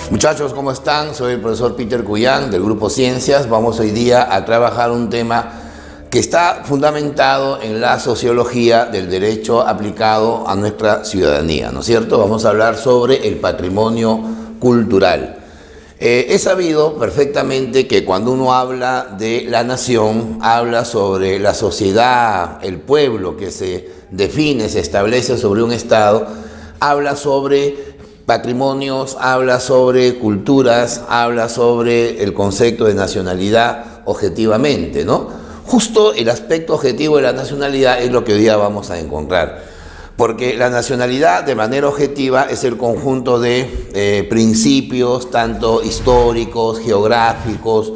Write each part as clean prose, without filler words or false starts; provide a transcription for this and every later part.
Muchachos, ¿cómo están? Soy el profesor Peter Cuyán del Grupo Ciencias. Vamos hoy día a trabajar un tema que está fundamentado en la sociología del derecho aplicado a nuestra ciudadanía, ¿no es cierto? Vamos a hablar sobre el patrimonio cultural. He sabido perfectamente que cuando uno habla de la nación, habla sobre la sociedad, el pueblo que se define, se establece sobre un Estado, habla sobre patrimonios, habla sobre culturas, habla sobre el concepto de nacionalidad objetivamente, ¿no? Justo el aspecto objetivo de la nacionalidad es lo que hoy día vamos a encontrar, porque la nacionalidad de manera objetiva es el conjunto de principios, tanto históricos, geográficos,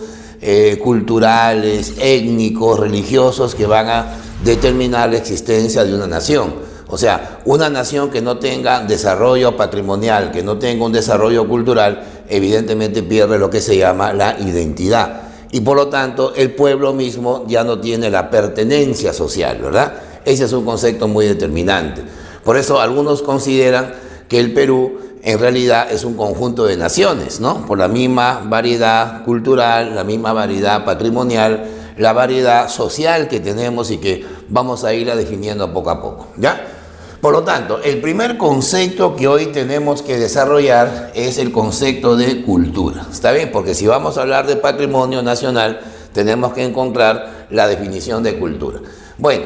culturales, étnicos, religiosos, que van a determinar la existencia de una nación. O sea, una nación que no tenga desarrollo patrimonial, que no tenga un desarrollo cultural, evidentemente pierde lo que se llama la identidad. Y por lo tanto, el pueblo mismo ya no tiene la pertenencia social, ¿verdad? Ese es un concepto muy determinante. Por eso algunos consideran que el Perú en realidad es un conjunto de naciones, ¿no? Por la misma variedad cultural, la misma variedad patrimonial, la variedad social que tenemos y que vamos a irla definiendo poco a poco, ¿ya? Por lo tanto, el primer concepto que hoy tenemos que desarrollar es el concepto de cultura. ¿Está bien? Porque si vamos a hablar de patrimonio nacional, tenemos que encontrar la definición de cultura. Bueno,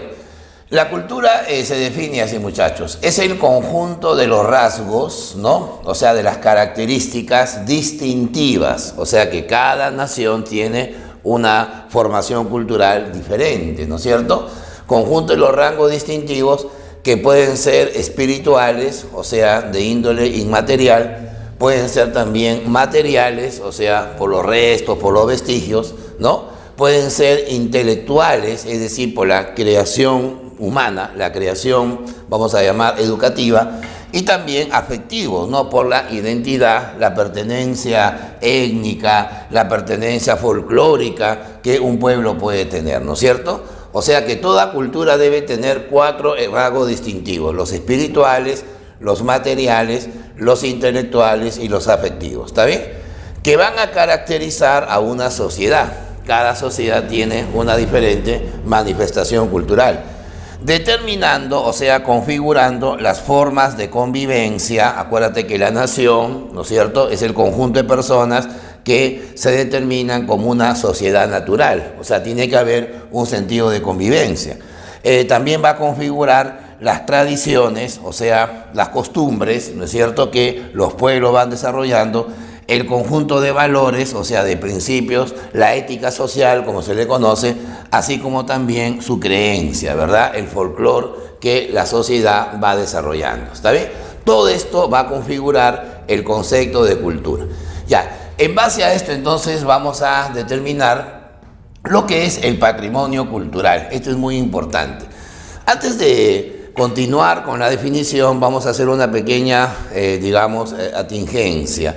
la cultura se define así, muchachos. Es el conjunto de los rasgos, ¿no? O sea, de las características distintivas. O sea, que cada nación tiene una formación cultural diferente, ¿no es cierto? Conjunto de los rasgos distintivos que pueden ser espirituales, o sea, de índole inmaterial, pueden ser también materiales, o sea, por los restos, por los vestigios, ¿no? Pueden ser intelectuales, es decir, por la creación humana, la creación, vamos a llamar, educativa, y también afectivos, ¿no? Por la identidad, la pertenencia étnica, la pertenencia folclórica que un pueblo puede tener, ¿no es cierto? O sea que toda cultura debe tener 4 rasgos distintivos: los espirituales, los materiales, los intelectuales y los afectivos, ¿está bien? Que van a caracterizar a una sociedad. Cada sociedad tiene una diferente manifestación cultural, determinando, o sea, configurando las formas de convivencia. Acuérdate que la nación, ¿no es cierto?, es el conjunto de personas que se determinan como una sociedad natural, o sea, tiene que haber un sentido de convivencia. También va a configurar las tradiciones, o sea, las costumbres, ¿no es cierto?, que los pueblos van desarrollando, el conjunto de valores, o sea, de principios, la ética social, como se le conoce, así como también su creencia, ¿verdad?, el folclore que la sociedad va desarrollando, ¿está bien? Todo esto va a configurar el concepto de cultura. Ya. En base a esto, entonces, vamos a determinar lo que es el patrimonio cultural. Esto es muy importante. Antes de continuar con la definición, vamos a hacer una pequeña, atingencia.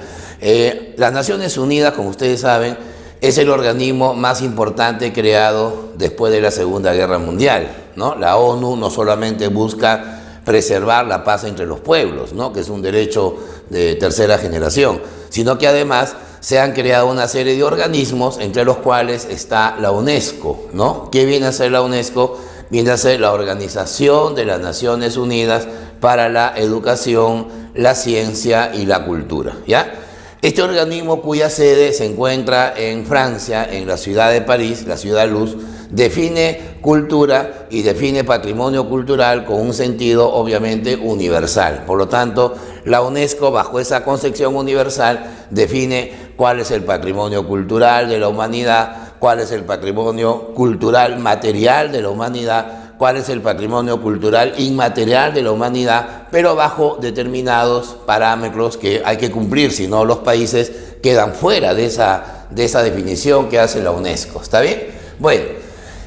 Las Naciones Unidas, como ustedes saben, es el organismo más importante creado después de la Segunda Guerra Mundial, ¿no? La ONU no solamente busca preservar la paz entre los pueblos, ¿no?, que es un derecho de tercera generación, sino que además se han creado una serie de organismos, entre los cuales está la UNESCO, ¿no? ¿Qué viene a ser la UNESCO? Viene a ser la Organización de las Naciones Unidas para la Educación, la Ciencia y la Cultura, ¿ya? Este organismo, cuya sede se encuentra en Francia, en la ciudad de París, la ciudad luz, define cultura y define patrimonio cultural con un sentido obviamente universal. Por lo tanto, la UNESCO, bajo esa concepción universal, define cuál es el patrimonio cultural de la humanidad, cuál es el patrimonio cultural material de la humanidad, cuál es el patrimonio cultural inmaterial de la humanidad, pero bajo determinados parámetros que hay que cumplir, si no los países quedan fuera de esa definición que hace la UNESCO, ¿está bien? Bueno,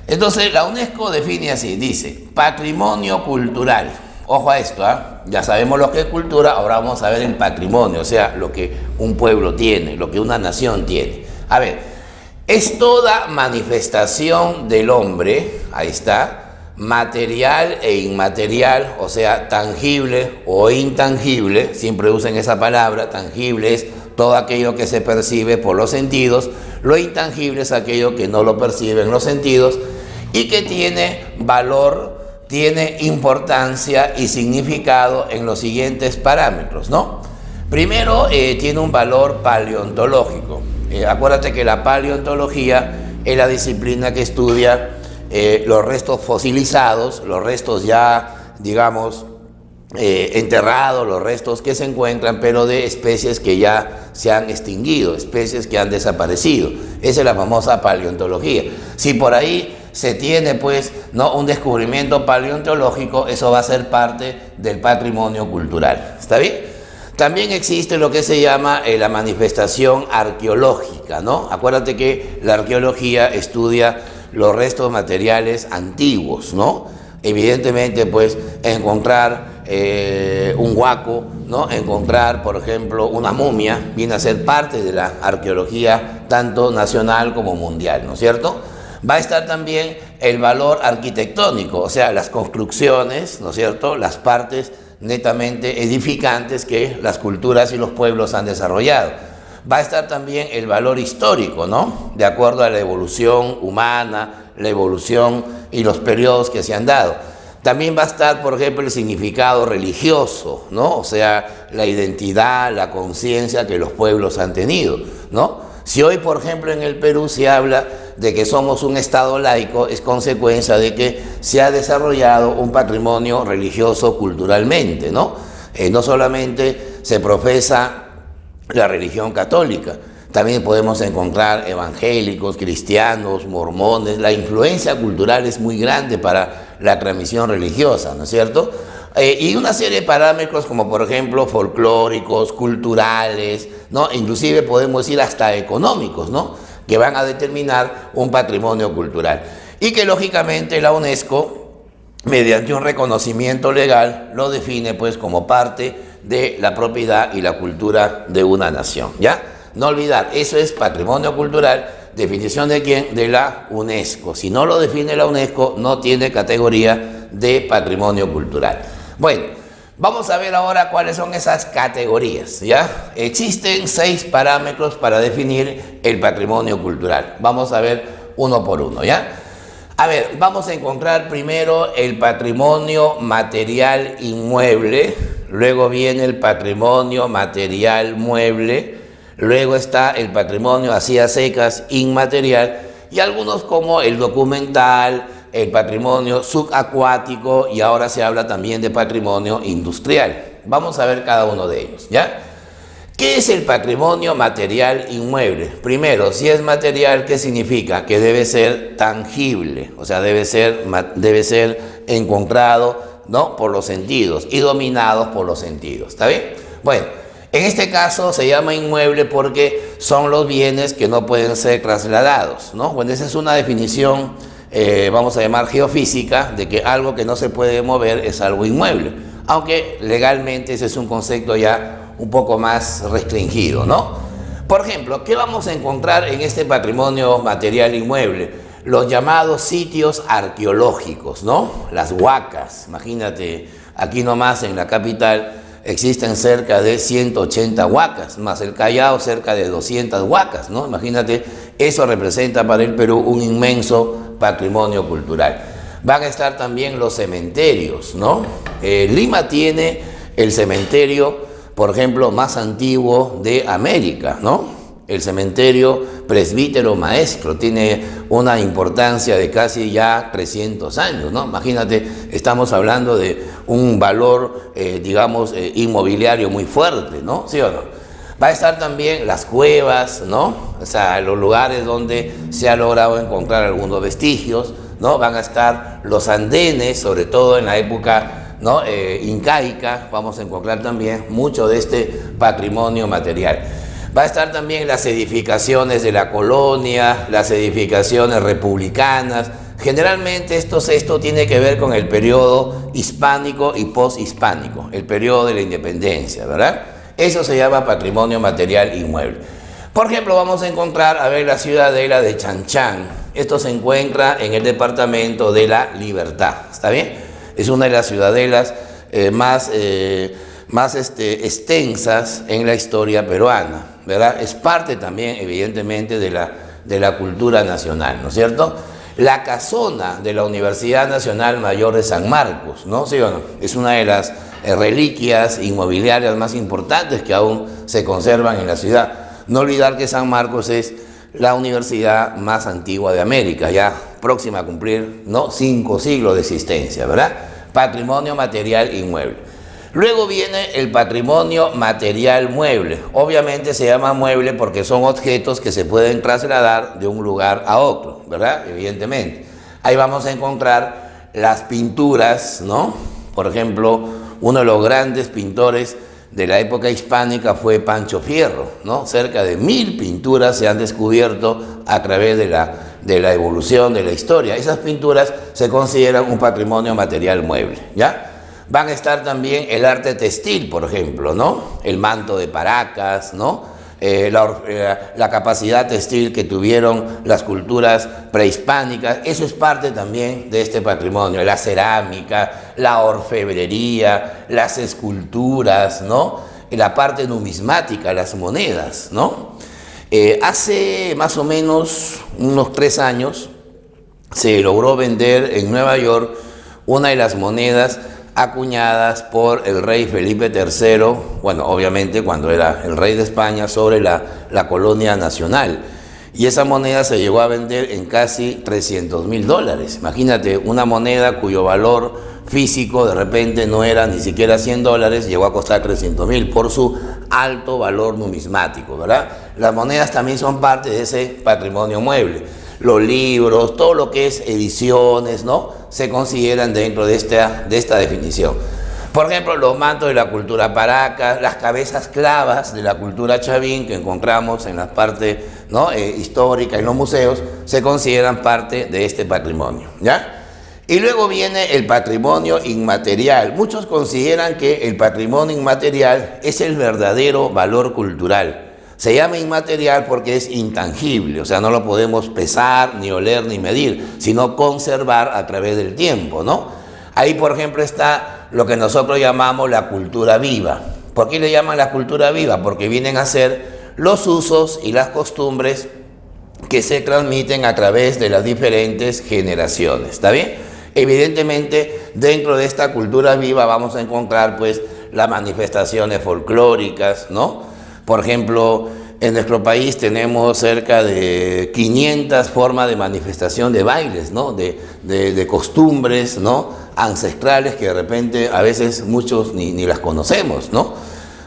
entonces la UNESCO define así, dice, patrimonio cultural. Ojo a esto, ya sabemos lo que es cultura, ahora vamos a ver el patrimonio, o sea, lo que un pueblo tiene, lo que una nación tiene. A ver, es toda manifestación del hombre, ahí está, material e inmaterial, o sea, tangible o intangible, siempre usen esa palabra. Tangible es todo aquello que se percibe por los sentidos, lo intangible es aquello que no lo perciben los sentidos y que tiene valor, tiene importancia y significado en los siguientes parámetros, ¿no? Primero, tiene un valor paleontológico. Acuérdate que la paleontología es la disciplina que estudia los restos fosilizados, los restos ya, digamos, enterrados, los restos que se encuentran, pero de especies que ya se han extinguido, especies que han desaparecido. Esa es la famosa paleontología. Si por ahí se tiene, pues, ¿no?, un descubrimiento paleontológico, eso va a ser parte del patrimonio cultural. ¿Está bien? También existe lo que se llama la manifestación arqueológica, ¿no? Acuérdate que la arqueología estudia los restos materiales antiguos, ¿no? Evidentemente, pues, encontrar un huaco, ¿no?, encontrar, por ejemplo, una momia, viene a ser parte de la arqueología tanto nacional como mundial, ¿no es cierto? Va a estar también el valor arquitectónico, o sea, las construcciones, ¿no es cierto?, las partes netamente edificantes que las culturas y los pueblos han desarrollado. Va a estar también el valor histórico, ¿no?, de acuerdo a la evolución humana, la evolución y los periodos que se han dado. También va a estar, por ejemplo, el significado religioso, ¿no?, o sea, la identidad, la conciencia que los pueblos han tenido, ¿no? Si hoy, por ejemplo, en el Perú se habla de que somos un Estado laico, es consecuencia de que se ha desarrollado un patrimonio religioso culturalmente, ¿no? No solamente se profesa la religión católica, también podemos encontrar evangélicos, cristianos, mormones. La influencia cultural es muy grande para la transmisión religiosa, ¿no es cierto? Y una serie de parámetros como, por ejemplo, folclóricos, culturales, ¿no? Inclusive podemos decir hasta económicos, ¿no?, que van a determinar un patrimonio cultural. Y que lógicamente la UNESCO, mediante un reconocimiento legal, lo define, pues, como parte de la propiedad y la cultura de una nación, ¿ya? No olvidar, eso es patrimonio cultural. ¿Definición de quién? De la UNESCO. Si no lo define la UNESCO, no tiene categoría de patrimonio cultural. Bueno, vamos a ver ahora cuáles son esas categorías, ¿ya? Existen 6 parámetros para definir el patrimonio cultural. Vamos a ver uno por uno, ¿ya? A ver, vamos a encontrar primero el patrimonio material inmueble, luego viene el patrimonio material mueble, luego está el patrimonio así a secas inmaterial y algunos como el documental, el patrimonio subacuático y ahora se habla también de patrimonio industrial. Vamos a ver cada uno de ellos, ¿ya? ¿Qué es el patrimonio material inmueble? Primero, si es material, ¿qué significa? Que debe ser tangible, o sea, debe ser encontrado, ¿no?, por los sentidos y dominados por los sentidos. ¿Está bien? Bueno, en este caso se llama inmueble porque son los bienes que no pueden ser trasladados, ¿no? Bueno, esa es una definición, vamos a llamar geofísica, de que algo que no se puede mover es algo inmueble, aunque legalmente ese es un concepto ya un poco más restringido, ¿no? Por ejemplo, ¿qué vamos a encontrar en este patrimonio material inmueble? Los llamados sitios arqueológicos, ¿no? Las huacas. Imagínate, aquí nomás en la capital existen cerca de 180 huacas, más el Callao cerca de 200 huacas, ¿no? Imagínate, eso representa para el Perú un inmenso patrimonio cultural. Van a estar también los cementerios, ¿no? Lima tiene el cementerio, por ejemplo, más antiguo de América, ¿no? El cementerio Presbítero Maestro tiene una importancia de casi ya 300 años, ¿no? Imagínate, estamos hablando de un valor, digamos, inmobiliario muy fuerte, ¿no? ¿Sí o no? Va a estar también las cuevas, ¿no? O sea, los lugares donde se ha logrado encontrar algunos vestigios, ¿no? Van a estar los andenes, sobre todo en la época, ¿no?, incaica. Vamos a encontrar también mucho de este patrimonio material. Va a estar también las edificaciones de la colonia, las edificaciones republicanas. Generalmente esto tiene que ver con el periodo hispánico y poshispánico, el periodo de la independencia, ¿verdad? Eso se llama patrimonio material inmueble. Por ejemplo, vamos a encontrar, a ver, la ciudadela de Chan Chan, Esto se encuentra en el departamento de La Libertad, ¿está bien? Es una de las ciudadelas más extensas en la historia peruana, ¿verdad? Es parte también, evidentemente, de la cultura nacional, ¿no es cierto? La casona de la Universidad Nacional Mayor de San Marcos, ¿no? ¿Sí o no? Es una de las reliquias inmobiliarias más importantes que aún se conservan en la ciudad. No olvidar que San Marcos es la universidad más antigua de América, ya próxima a cumplir, ¿no?, 5 siglos de existencia, ¿verdad? Patrimonio material inmueble. Luego viene el patrimonio material mueble. Obviamente se llama mueble porque son objetos que se pueden trasladar de un lugar a otro, ¿verdad? Evidentemente. Ahí vamos a encontrar las pinturas, ¿no? Por ejemplo, uno de los grandes pintores de la época hispánica fue Pancho Fierro, ¿no? Cerca de 1000 pinturas se han descubierto a través de la evolución de la historia. Esas pinturas se consideran un patrimonio material mueble, ¿ya? Van a estar también el arte textil, por ejemplo, ¿no? El manto de Paracas, ¿no? La capacidad textil que tuvieron las culturas prehispánicas, eso es parte también de este patrimonio. La cerámica, la orfebrería, las esculturas, ¿no? La parte numismática, las monedas, ¿no? Hace más o menos unos 3 años se logró vender en Nueva York una de las monedas acuñadas por el rey Felipe III, bueno, obviamente cuando era el rey de España, sobre la colonia nacional. Y esa moneda se llegó a vender en casi $300.000. Imagínate, una moneda cuyo valor físico de repente no era ni siquiera $100, llegó a costar 300.000 por su alto valor numismático, ¿verdad? Las monedas también son parte de ese patrimonio mueble. Los libros, todo lo que es ediciones, ¿no?, se consideran dentro de esta definición. Por ejemplo, los mantos de la cultura Paracas, las cabezas clavas de la cultura Chavín que encontramos en la parte, ¿no?, histórica, en los museos, se consideran parte de este patrimonio, ¿ya? Y luego viene el patrimonio inmaterial. Muchos consideran que el patrimonio inmaterial es el verdadero valor cultural. Se llama inmaterial porque es intangible, o sea, no lo podemos pesar, ni oler, ni medir, sino conservar a través del tiempo, ¿no? Ahí, por ejemplo, está lo que nosotros llamamos la cultura viva. ¿Por qué le llaman la cultura viva? Porque vienen a ser los usos y las costumbres que se transmiten a través de las diferentes generaciones, ¿está bien? Evidentemente, dentro de esta cultura viva vamos a encontrar, pues, las manifestaciones folclóricas, ¿no? Por ejemplo, en nuestro país tenemos cerca de 500 formas de manifestación de bailes, ¿no? De costumbres, ¿no?, ancestrales que de repente a veces muchos ni las conocemos, ¿no?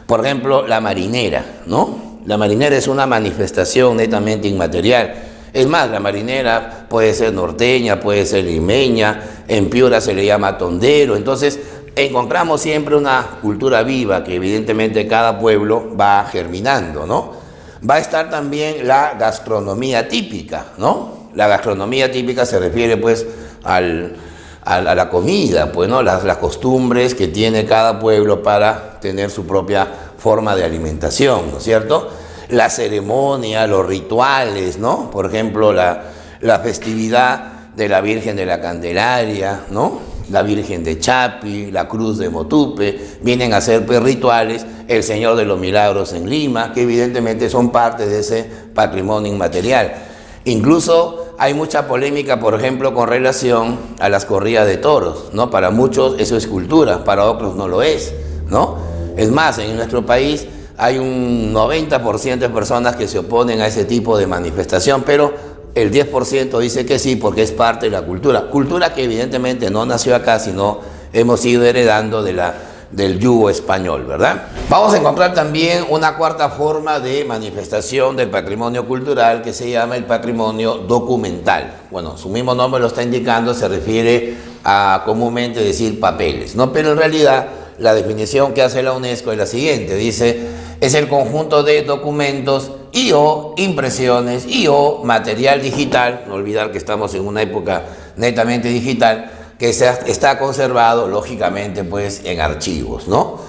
Por ejemplo, la marinera, ¿no? La marinera es una manifestación netamente inmaterial. Es más, la marinera puede ser norteña, puede ser limeña, en Piura se le llama tondero. Entonces, encontramos siempre una cultura viva que evidentemente cada pueblo va germinando, ¿no? Va a estar también la gastronomía típica, ¿no? La gastronomía típica se refiere, pues, a la comida, pues, ¿no? Las costumbres que tiene cada pueblo para tener su propia forma de alimentación, ¿no es cierto? La ceremonia, los rituales, ¿no? Por ejemplo, la festividad de la Virgen de la Candelaria, ¿no?, la Virgen de Chapi, la Cruz de Motupe, vienen a ser, pues, rituales, el Señor de los Milagros en Lima, que evidentemente son parte de ese patrimonio inmaterial. Incluso hay mucha polémica, por ejemplo, con relación a las corridas de toros, ¿no? Para muchos eso es cultura, para otros no lo es, ¿no? Es más, en nuestro país hay un 90% de personas que se oponen a ese tipo de manifestación, pero el 10% dice que sí porque es parte de la cultura. Cultura que evidentemente no nació acá, sino hemos ido heredando del yugo español, ¿verdad? Vamos a encontrar también una cuarta forma de manifestación del patrimonio cultural que se llama el patrimonio documental. Bueno, su mismo nombre lo está indicando, se refiere a comúnmente decir papeles, ¿no? Pero en realidad la definición que hace la UNESCO es la siguiente, dice: es el conjunto de documentos y o impresiones y o material digital, no olvidar que estamos en una época netamente digital, que está conservado, lógicamente, pues, en archivos, ¿no?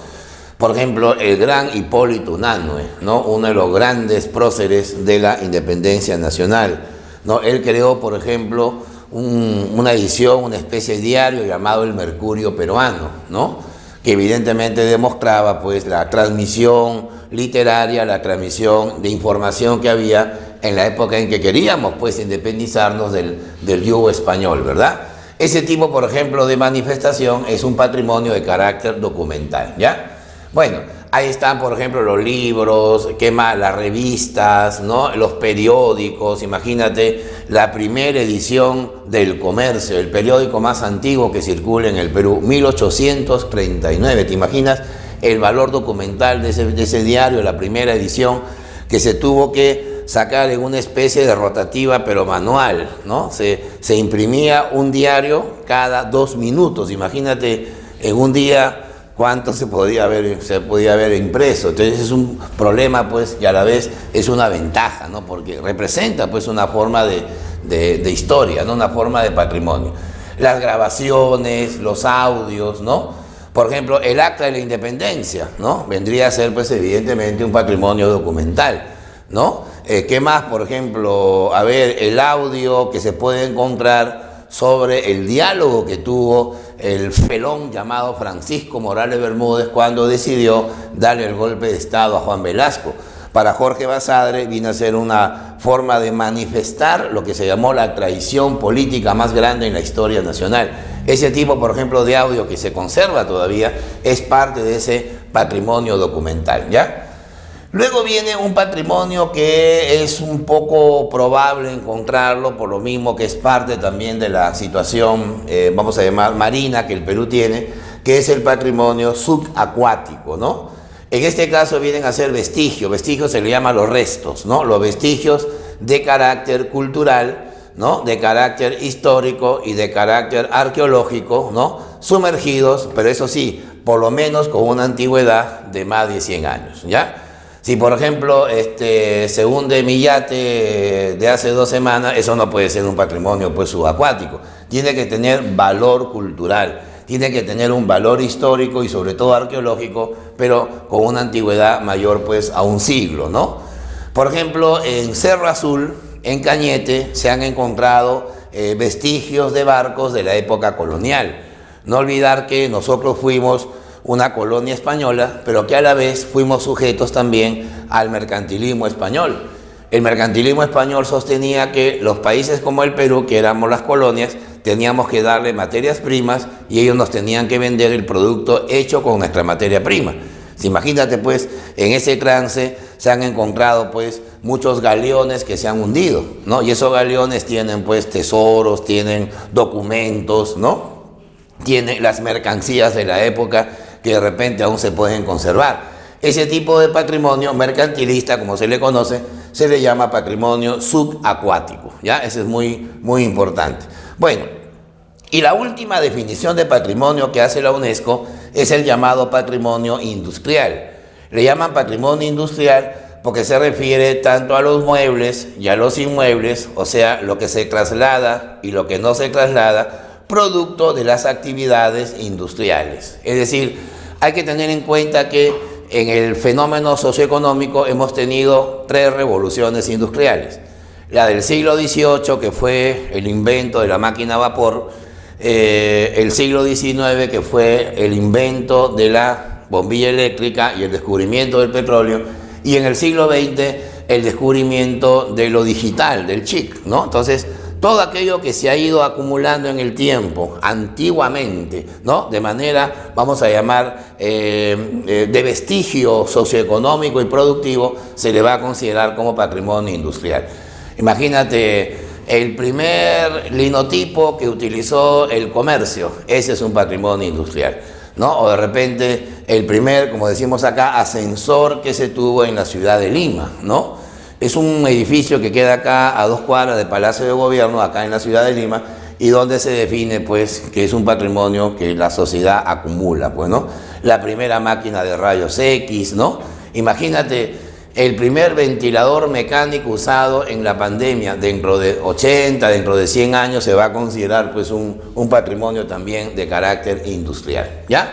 Por ejemplo, el gran Hipólito Unanue, ¿no?, uno de los grandes próceres de la independencia nacional. ¿no? Él creó, por ejemplo, una edición, una especie de diario llamado El Mercurio Peruano, ¿no? Que evidentemente demostraba pues la transmisión literaria, la transmisión de información que había en la época en que queríamos pues independizarnos del yugo español, ¿verdad? Ese tipo, por ejemplo, de manifestación es un patrimonio de carácter documental, ¿ya? Bueno, ahí están, por ejemplo, los libros, ¿qué más? Las revistas, ¿no? Los periódicos. Imagínate la primera edición del Comercio, el periódico más antiguo que circula en el Perú, 1839. ¿Te imaginas el valor documental de ese diario, la primera edición, que se tuvo que sacar en una especie de rotativa pero manual, ¿no? Se imprimía un diario cada 2 minutos. Imagínate en un día cuánto se podía haber impreso. Entonces es un problema pues y a la vez es una ventaja, ¿no? Porque representa pues una forma de historia, ¿no? Una forma de patrimonio. Las grabaciones, los audios, ¿no? Por ejemplo, el Acta de la Independencia, ¿no? Vendría a ser pues evidentemente un patrimonio documental, ¿no? ¿Qué más? Por ejemplo, a ver, el audio que se puede encontrar sobre el diálogo que tuvo el felón llamado Francisco Morales Bermúdez cuando decidió darle el golpe de Estado a Juan Velasco. Para Jorge Basadre vino a ser una forma de manifestar lo que se llamó la traición política más grande en la historia nacional. Ese tipo, por ejemplo, de audio que se conserva todavía es parte de ese patrimonio documental, ¿ya? Luego viene un patrimonio que es un poco probable encontrarlo, por lo mismo que es parte también de la situación, vamos a llamar marina, que el Perú tiene, que es el patrimonio subacuático, ¿no? En este caso vienen a ser vestigios, vestigios se le llama los restos, ¿no? Los vestigios de carácter cultural, ¿no? De carácter histórico y de carácter arqueológico, ¿no? Sumergidos, pero eso sí, por lo menos con una antigüedad de más de 100 años, ¿ya? Si por ejemplo se hunde mi yate de hace 2 semanas, eso no puede ser un patrimonio pues subacuático. Tiene que tener valor cultural, tiene que tener un valor histórico y sobre todo arqueológico, pero con una antigüedad mayor pues a 1 siglo, ¿no? Por ejemplo, en Cerro Azul, en Cañete, se han encontrado vestigios de barcos de la época colonial. No olvidar que nosotros fuimos una colonia española, pero que a la vez fuimos sujetos también al mercantilismo español. El mercantilismo español sostenía que los países como el Perú, que éramos las colonias, teníamos que darle materias primas y ellos nos tenían que vender el producto hecho con nuestra materia prima. Imagínate pues, en ese trance se han encontrado pues muchos galeones que se han hundido, ¿no? Y esos galeones tienen pues tesoros, tienen documentos, ¿no? Tienen las mercancías de la época que de repente aún se pueden conservar. Ese tipo de patrimonio mercantilista, como se le conoce, se le llama patrimonio subacuático, ¿ya? Eso es muy, muy importante. Bueno, y la última definición de patrimonio que hace la UNESCO es el llamado patrimonio industrial. Le llaman patrimonio industrial porque se refiere tanto a los muebles y a los inmuebles, o sea, lo que se traslada y lo que no se traslada, producto de las actividades industriales. Es decir, hay que tener en cuenta que en el fenómeno socioeconómico hemos tenido 3 revoluciones industriales. La del siglo XVIII, que fue el invento de la máquina a vapor, el siglo XIX, que fue el invento de la bombilla eléctrica y el descubrimiento del petróleo, y en el siglo XX el descubrimiento de lo digital, del chip, ¿no? Entonces, todo aquello que se ha ido acumulando en el tiempo, antiguamente, ¿no? De manera, vamos a llamar, de vestigio socioeconómico y productivo, se le va a considerar como patrimonio industrial. Imagínate, el primer linotipo que utilizó el comercio, ese es un patrimonio industrial, ¿no? O de repente, el primer, como decimos acá, ascensor que se tuvo en la ciudad de Lima, ¿no? Es un edificio que queda acá a 2 cuadras del Palacio de Gobierno, acá en la ciudad de Lima, y donde se define pues que es un patrimonio que la sociedad acumula, pues, ¿no? La primera máquina de rayos X, ¿no? Imagínate, el primer ventilador mecánico usado en la pandemia, dentro de 80, dentro de 100 años se va a considerar pues un patrimonio también de carácter industrial, ¿ya?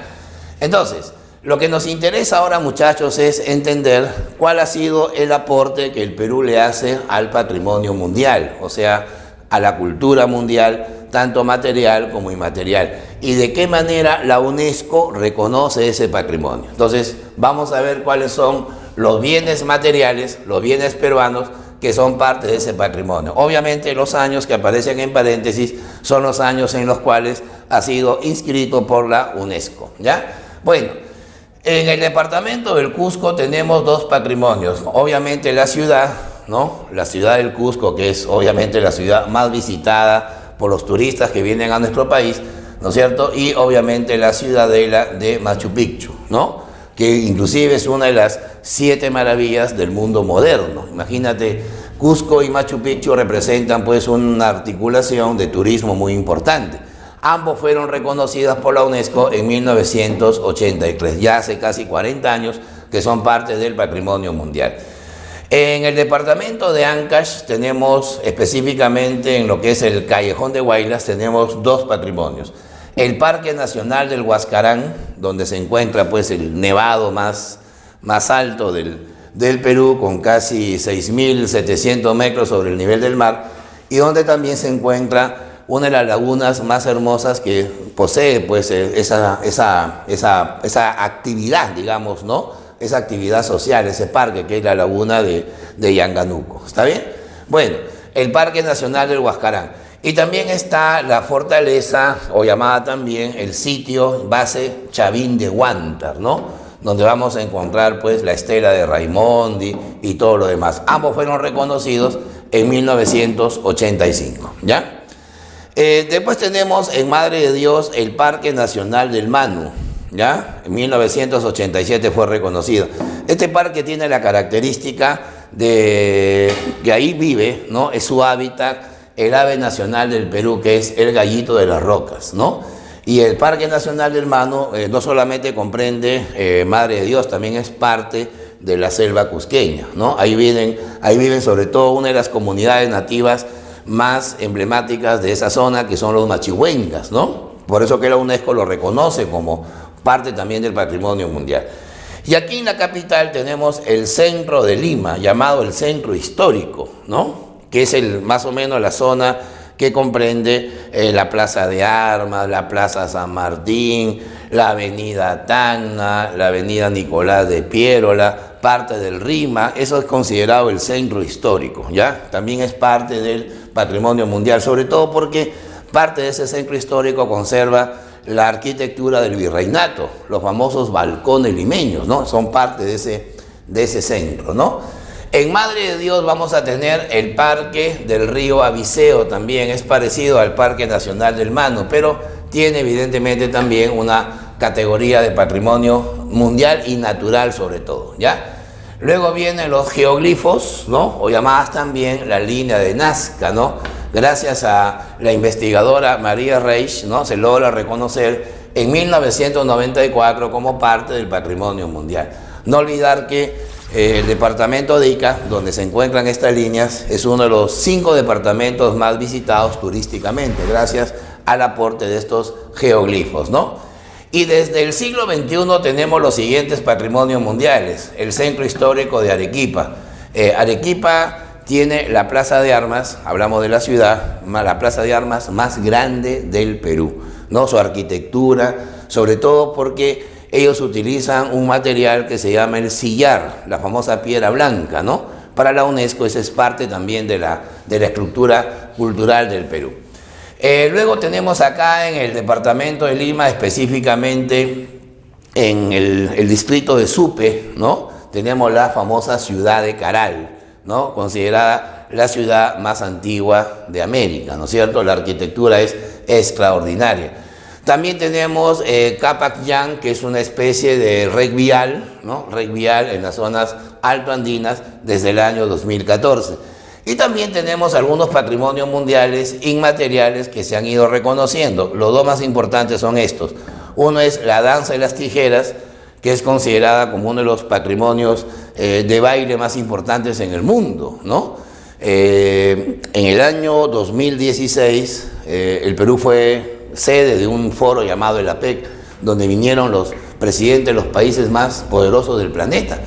Entonces, Lo que nos interesa ahora, muchachos, es entender cuál ha sido el aporte que el Perú le hace al patrimonio mundial, o sea, a la cultura mundial, tanto material como inmaterial, y de qué manera la UNESCO reconoce ese patrimonio. Entonces, vamos a ver cuáles son los bienes materiales, los bienes peruanos, que son parte de ese patrimonio. Obviamente, los años que aparecen en paréntesis son los años en los cuales ha sido inscrito por la UNESCO, ¿ya? Bueno, en el departamento del Cusco tenemos dos patrimonios. Obviamente la ciudad, ¿no? La ciudad del Cusco, que es obviamente la ciudad más visitada por los turistas que vienen a nuestro país, ¿no es cierto? Y obviamente la ciudadela de Machu Picchu, ¿no? Que inclusive es una de las 7 maravillas del mundo moderno. Imagínate, Cusco y Machu Picchu representan pues una articulación de turismo muy importante. Ambos fueron reconocidas por la UNESCO en 1983, ya hace casi 40 años que son parte del patrimonio mundial. En el departamento de Ancash tenemos específicamente en lo que es el Callejón de Huaylas, tenemos dos patrimonios. El Parque Nacional del Huascarán, donde se encuentra pues el nevado más alto del Perú, con casi 6.700 metros sobre el nivel del mar, y donde también se encuentra una de las lagunas más hermosas que posee pues esa actividad, digamos, ¿no? Esa actividad social, ese parque, que es la laguna de Yanganuco. ¿Está bien? Bueno, el Parque Nacional del Huascarán. Y también está la fortaleza, o llamada también el sitio base Chavín de Huántar, ¿no? Donde vamos a encontrar pues la estela de Raimondi y todo lo demás. Ambos fueron reconocidos en 1985, ¿ya? Después tenemos en Madre de Dios el Parque Nacional del Manu, ¿ya? En 1987 fue reconocido. Este parque tiene la característica de que ahí vive, ¿no? Es su hábitat, el ave nacional del Perú, que es el gallito de las rocas, ¿no? Y el Parque Nacional del Manu no solamente comprende Madre de Dios, también es parte de la selva cusqueña, ¿no? Ahí viven sobre todo una de las comunidades nativas más emblemáticas de esa zona, que son los machihuencas, ¿no? Por eso que la UNESCO lo reconoce como parte también del patrimonio mundial. Y aquí en la capital tenemos el centro de Lima, llamado el centro histórico, ¿no? Que es más o menos la zona que comprende la Plaza de Armas, la Plaza San Martín, la Avenida Tacna, la Avenida Nicolás de Piérola, parte del Rima. Eso es considerado el centro histórico, ¿ya? También es parte del patrimonio mundial, sobre todo porque parte de ese centro histórico conserva la arquitectura del virreinato, los famosos balcones limeños, ¿no? Son parte de ese centro, ¿no? En Madre de Dios vamos a tener el Parque del Río Abiseo, también es parecido al Parque Nacional del Manu, pero tiene evidentemente también una categoría de patrimonio mundial y natural sobre todo, ¿ya? Luego vienen los geoglifos, ¿no? O llamadas también la línea de Nazca, ¿no? Gracias a la investigadora María Reich, ¿no? Se logra reconocer en 1994 como parte del patrimonio mundial. No olvidar que el departamento de Ica, donde se encuentran estas líneas, es uno de los 5 departamentos más visitados turísticamente, gracias al aporte de estos geoglifos, ¿no? Y desde el siglo XXI tenemos los siguientes patrimonios mundiales. El centro histórico de Arequipa. Arequipa tiene la plaza de armas, hablamos de la ciudad, la plaza de armas más grande del Perú, ¿no? Su arquitectura, sobre todo porque ellos utilizan un material que se llama el sillar, la famosa piedra blanca, ¿no? Para la UNESCO esa es parte también de la estructura cultural del Perú. Luego tenemos acá en el departamento de Lima, específicamente en el distrito de Supe, ¿no? Tenemos la famosa ciudad de Caral, ¿no? Considerada la ciudad más antigua de América, ¿no es cierto? La arquitectura es extraordinaria. También tenemos Capac-Yan, que es una especie de red vial, ¿no? Red vial en las zonas altoandinas desde el año 2014. Y también tenemos algunos patrimonios mundiales inmateriales que se han ido reconociendo. Los dos más importantes son estos. Uno es la danza de las tijeras, que es considerada como uno de los patrimonios de baile más importantes en el mundo, ¿no? En el año 2016, el Perú fue sede de un foro llamado el APEC, donde vinieron los presidente de los países más poderosos del planeta.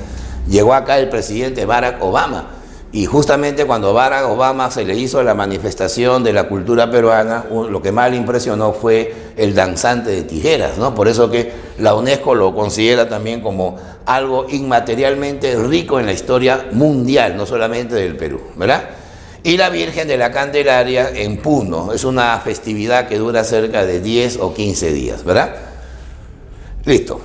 Llegó acá el presidente Barack Obama, y justamente cuando Barack Obama se le hizo la manifestación de la cultura peruana, lo que más le impresionó fue el danzante de tijeras, ¿no? Por eso que la UNESCO lo considera también como algo inmaterialmente rico en la historia mundial, no solamente del Perú, ¿verdad? Y la Virgen de la Candelaria en Puno, es una festividad que dura cerca de 10 o 15 días, ¿verdad? Listo.